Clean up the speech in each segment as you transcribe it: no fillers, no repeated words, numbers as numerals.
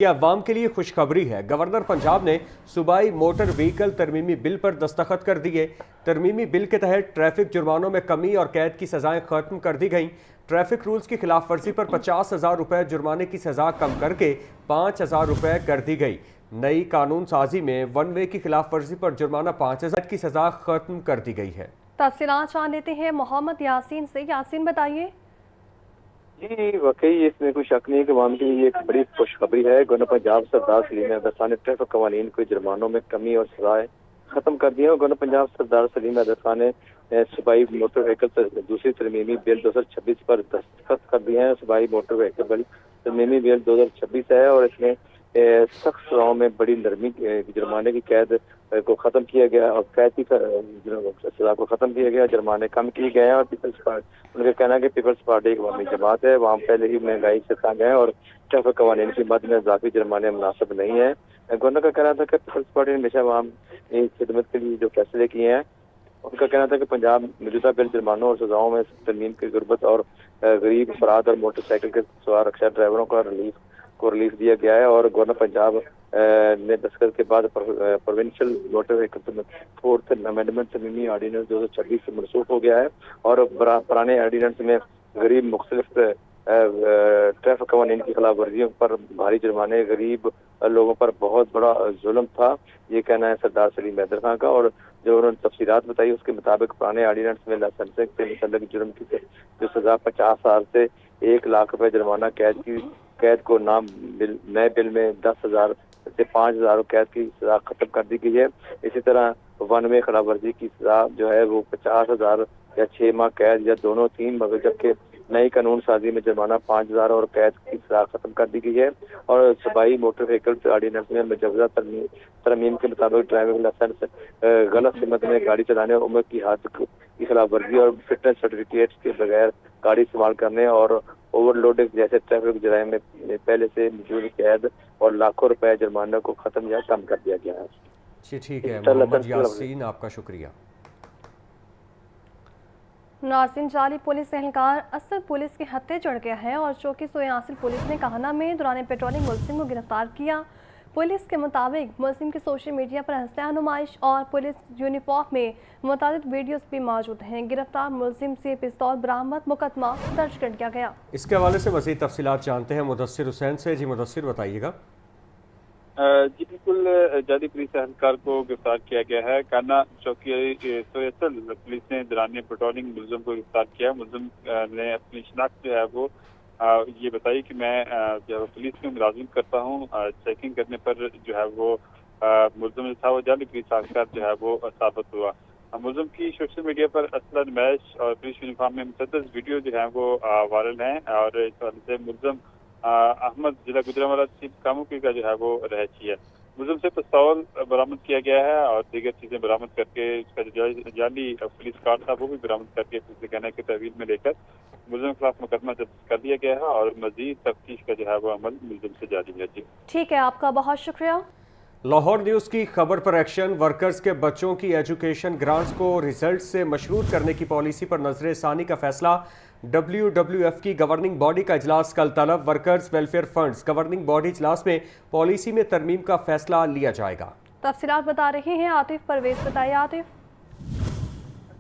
ये अवाम के लिए खुशखबरी है। गवर्नर पंजाब ने सूबाई मोटर व्हीकल तरमीमी बिल पर दस्तखत कर दिए। तरमीमी बिल के तहत ट्रैफिक जुर्मानों में कमी और कैद की सजाएं खत्म कर दी गईं। ट्रैफिक रूल्स की खिलाफ वर्जी पर 50,000 रुपए जुर्माने की सजा कम करके 5,000 रुपए कर दी गई। नई कानून साजी में वन वे की खिलाफ वर्जी पर जुर्माना 5,000 की सजा खत्म कर दी गई है। तफसीलात जान लेते हैं मोहम्मद यासीन से। यासीन बताइए। जी वाकई इसमें कोई शक नहीं है कि अवाम के लिए एक बड़ी खुशखबरी है। गवर्नर पंजाब सरदार सलीम अहमद खान ने ट्रैफिक कवानीन के जुर्मानों में कमी और सजाएं खत्म कर दी है। गवर्नर पंजाब सरदार सलीम अहमद खान ने सूबाई मोटर व्हीकल दूसरी तरमीमी बिल 2026 पर दस्तखत कर दिए हैं। सूबाई मोटर व्हीकल बिल तरमीमी बिल 2026 है और इसमें सख्त सजाओं में बड़ी नरमी जुर्माने की कैद को खत्म किया गया और कैद की सजा को खत्म किया गया, जुर्माने कम किए गए हैं। और उनका कहना है कि पीपल्स पार्टी एक अवामी जमात है, वहाँ पहले ही महंगाई से तंग है और ट्रैफिक कवानीन की मद में इजाफी जुर्माने मुनासिब नहीं है। गवर्नर का कहना था कि पीपल्स पार्टी ने हमेशा अवाम की खिदमत के लिए जो फैसले किए हैं, उनका कहना था कि पंजाब मौजूदा बिल जुर्मानों और सजाओं में तरमीम की गुर्बत और गरीब अफराद और मोटरसाइकिल के सवार रिक्शा ड्राइवरों का रिलीफ दिया गया है। और गवर्नर पंजाब ने दस्तखत के बाद provincial motor vehicle fourth amendment तरमीमी ऑर्डिनेंस 2026 से मनसूख हो गया है और पुराने ऑर्डिनेंस में गरीब मुख्तलिफ ट्रैफिक कवानीन की खिलाफ वर्जियों पर भारी जुर्माने गरीब लोगों पर बहुत बड़ा जुल्म था, ये कहना है सरदार सलीम अहमद खान का। और जो उन्होंने तफसीलात बताई उसके मुताबिक पुराने ऑर्डिनेंस में लाइसेंसिंग से मुतल्लिक जुर्म की जो सजा 50,000 से 1 लाख रुपए जुर्माना कैद को नए बिल में 10,000 से 5,000 कैद की सजा खत्म कर दी गई है। इसी तरह वन वे खिलाफ वर्जी की सजा जो है वो 50,000 या 6 माह कैद या दोनों 3 मगर, जबकि नई कानून साजी में जुर्माना 5,000 और कैद की सजा खत्म कर दी गई है। और सूबाई मोटर व्हीकल ऑर्डिनेंस में मुजवजा तरमीम के मुताबिक ड्राइविंग लाइसेंस, गलत सिमत में गाड़ी चलाने, उम्र की हद की खिलाफ वर्जी और फिटनेस सर्टिफिकेट के बगैर गाड़ी इस्तेमाल करने और ओवरलोडिंग जैसे ट्रैफिक जराइम में पहले से मौजूद कैद और लाखों रुपए जुर्माने को खत्म या कम कर दिया गया है। जी ठीक है मोहम्मद यासीन, आपका शुक्रिया। नाज़रीन, जाली पुलिस एहलकार असल पुलिस के हत्थे चढ़ गया है और चौकी सोयासिल पुलिस ने काहना में दौरान पेट्रोलिंग मुलजिम को गिरफ्तार किया। पुलिस के मुताबिक मुलजिम की सोशल मीडिया पर हंसता नुमाइश और पुलिस यूनिफॉर्म में मुताबिक वीडियोस भी मौजूद हैं। गिरफ्तार मुलजिम से पिस्तौल बरामद, मुकदमा दर्ज कर दिया गया। इसके हवाले से मज़ीद तफसीलात जानते हैं मुदस्सिर हुसैन से। जी मुदस्सिर बताइएगा। जी बिल्कुल, जाली पुलिस एहलकार को गिरफ्तार किया गया है। काना चौकी सोयासल पुलिस ने दौरान पेट्रोलिंग मुलजिम को गिरफ्तार किया। मुलजिम ने अपनी शिनाख्त जो है वो ये बताई कि मैं जो पुलिस में मुलाजिम करता हूँ। चेकिंग करने पर जो है वो मुलजिम जो था वो जाली पुलिस एहलकार जो है वो साबित हुआ। मुलजिम की सोशल मीडिया पर असला नुमाइश और पुलिस यूनिफॉर्म में मुतअद्दिद वीडियो जो है वो वायरल हैं और इस वजह से मुलजिम अहमद जिला गुजरांवाला चीफ कामुकी का जो है वो रहची है। मुलजिम से पिस्तौल बरामद किया गया है और दीगर चीजें बरामद करके इसका जो जाली पुलिस कार्ड था वो भी बरामद करके पुलिस कहने की तहवील में लेकर मुलजिम के खिलाफ मुकदमा दर्ज कर दिया गया है और मजीद तफ्तीश का जो है वो अमल मुलजिम से जारी है। जी ठीक है, आपका बहुत शुक्रिया। लाहौर न्यूज़ की खबर पर एक्शन। वर्कर्स के बच्चों की एजुकेशन ग्रांट्स को रिजल्ट से मशरूत करने की पॉलिसी पर नजर सानी का फैसला। WWF की गवर्निंग बॉडी का इजलास कल तलब। Workers welfare funds governing body इजलास में पॉलिसी में तरमीम का फैसला लिया जाएगा। तफसीलात बता रहे हैं आतिफ परवेज। बताइए आतिफ।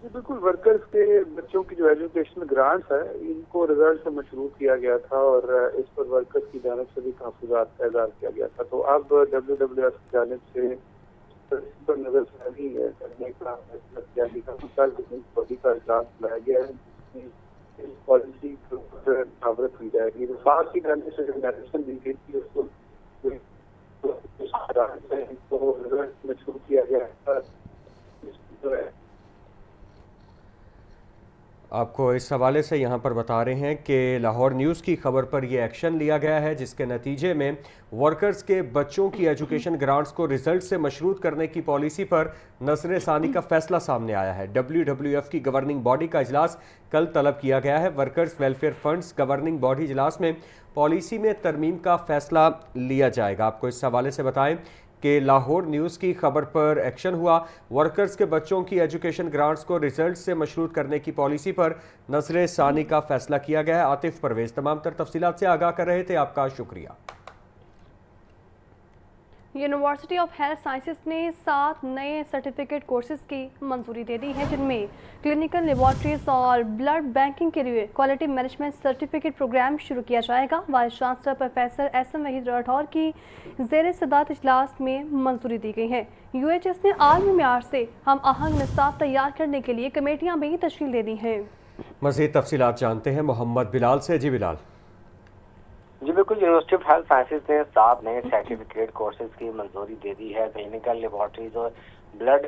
बिल्कुल, वर्कर्स के बच्चों की जो एजुकेशन ग्रांट्स है इनको रिजल्ट से मशरूत किया गया था और इस पर वर्कर्स की जानिब से भी तहफ़्फ़ुज़ात का इज़हार किया गया था। तो अब WWF की जानिब से पर नजरसानी करने का फैसला किया गया। बॉडी का इजलास बुलाया गया है, इस पॉलिसी के ऊपर आवरत की जाएगी। विभाग की जानिब से जो डायरेक्शन दी गई थी उसको रिजल्ट मशरूत किया गया है। आपको इस हवाले से यहाँ पर बता रहे हैं कि लाहौर न्यूज़ की खबर पर यह एक्शन लिया गया है जिसके नतीजे में वर्कर्स के बच्चों की एजुकेशन ग्रांट्स को रिजल्ट से मशरूत करने की पॉलिसी पर नजर सानी का फैसला सामने आया है। WWF की गवर्निंग बॉडी का इजलास कल तलब किया गया है। Workers welfare funds governing body इजलास में पॉलिसी में तरमीम का फैसला लिया जाएगा। आपको इस हवाले से बताएं कि लाहौर न्यूज़ की खबर पर एक्शन हुआ। वर्कर्स के बच्चों की एजुकेशन ग्रांट्स को रिजल्ट से मशरूत करने की पॉलिसी पर नजर सानी का फैसला किया गया है। आतिफ परवेज तमाम तर तफसीलात से आगाह कर रहे थे। आपका शुक्रिया। यूनिवर्सिटी ऑफ हेल्थ साइंसेज ने 7 नए सर्टिफिकेट कोर्सेज की मंजूरी दे दी है, जिनमें क्लिनिकल लेबॉर्ट्रीज और ब्लड बैंकिंग के लिए क्वालिटी मैनेजमेंट सर्टिफिकेट प्रोग्राम शुरू किया जाएगा। Vice chancellor professor SM Waheed Rathore की ज़ेर सदारत इजलास में मंजूरी दी गई है। UHS ने आलमी मेयार से हम आहंग निसाब तैयार करने के लिए कमेटियाँ भी तश्कील दे दी हैं। मज़ीद तफसीलात जानते हैं मोहम्मद बिलाल से। जी बिलाल। जी बिल्कुल, यूनिवर्सिटी ऑफ हेल्थ साइंसेज ने 7 नए सर्टिफिकेट कोर्सेज की मंजूरी दे दी है। क्लिनिकल लेबॉर्ट्रीज और ब्लड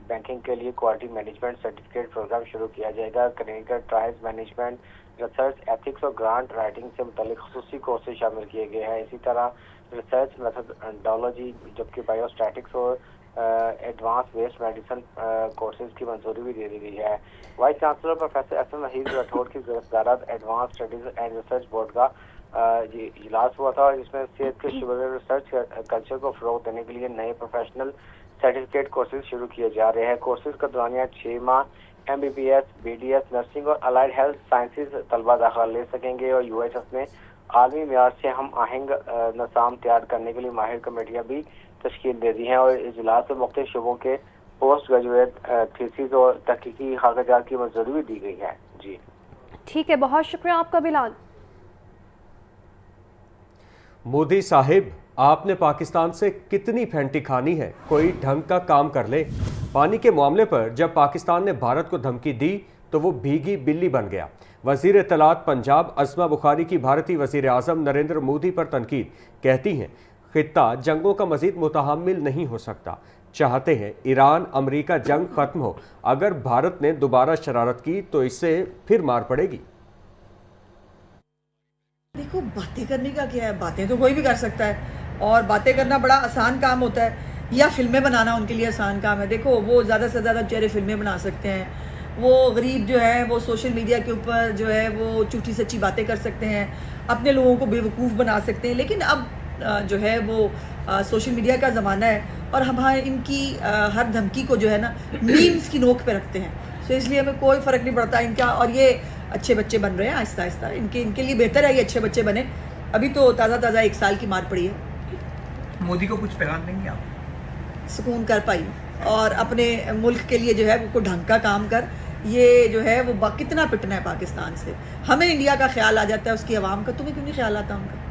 बैंकिंग के लिए क्वालिटी मैनेजमेंट सर्टिफिकेट प्रोग्राम शुरू किया जाएगा। Clinical trials management, research ethics और ग्रांट राइटिंग से मुतालिक खुसूसी कोर्सेज शामिल किए गए हैं। इसी तरह रिसर्च मेथडोलॉजी, जबकि बायोस्टैटिक्स और एडवांस वेस्ट मेडिसिन कोर्सेज की मंजूरी भी दे दी गई है। Vice chancellor professor SM Waheed Rathore की ज़ेर-ए-सदारत advance studies and research board का इजलास हुआ था, जिसमें सेहत के शुबे में रिसर्च कल्चर को फरोग देने के लिए नए प्रोफेशनल सर्टिफिकेट कोर्सेज शुरू किए जा रहे हैं। कोर्सेज का दौरानिया 6 माह MBBS, BDS, नर्सिंग और अलाइड हेल्थ साइंसेज तलबा दाखिला ले सकेंगे। और UHS ने आलमी मेयार से हम आहंग निज़ाम तैयार करने के लिए माहिर कमेटियाँ भी तश्कील दे दी हैं। और इजलास में मुख्तलिफ शुबों के पोस्ट ग्रेजुएट थीसिस और तहकीकी कागजात की मंजूरी भी दी गई है। जी ठीक है, बहुत शुक्रिया आपका बिलाल। मोदी साहिब, आपने पाकिस्तान से कितनी फेंटी खानी है, कोई ढंग का काम कर ले। पानी के मामले पर जब पाकिस्तान ने भारत को धमकी दी तो वो भीगी बिल्ली बन गया। वज़ीर इत्तलात पंजाब अस्मा बुखारी की भारतीय वज़ीर आज़म नरेंद्र मोदी पर तनकीद, कहती हैं खित्ता जंगों का मज़ीद मुतहम्मिल नहीं हो सकता, चाहते हैं ईरान अमरीका जंग ख़त्म हो। अगर भारत ने दोबारा शरारत की तो इससे फिर मार पड़ेगी। देखो, बातें करने का क्या है, बातें तो कोई भी कर सकता है और बातें करना बड़ा आसान काम होता है, या फिल्में बनाना उनके लिए आसान काम है। देखो, वो ज़्यादा से ज़्यादा बेचारे फिल्में बना सकते हैं, वो गरीब जो है वो सोशल मीडिया के ऊपर जो है वो झूठी सच्ची बातें कर सकते हैं, अपने लोगों को बेवकूफ़ बना सकते हैं। लेकिन अब जो है वो सोशल मीडिया का ज़माना है और हम इनकी हर धमकी को जो है ना मीम्स की नोक पे रखते हैं। तो इसलिए हमें कोई फ़र्क नहीं पड़ता इनका। और ये अच्छे बच्चे बन रहे हैं आहिस्ता आहिस्ता, इनके लिए बेहतर है ये अच्छे बच्चे बने। अभी तो ताज़ा 1 साल की मार पड़ी है। मोदी को कुछ पैगाम देंगे आप? सुकून कर पाई और अपने मुल्क के लिए जो है वो ढंग का काम कर। ये जो है वो कितना पिटना है पाकिस्तान से। हमें इंडिया का ख्याल आ जाता है, उसकी आवाम का। तुम्हें क्यों नहीं ख्याल आता उनका?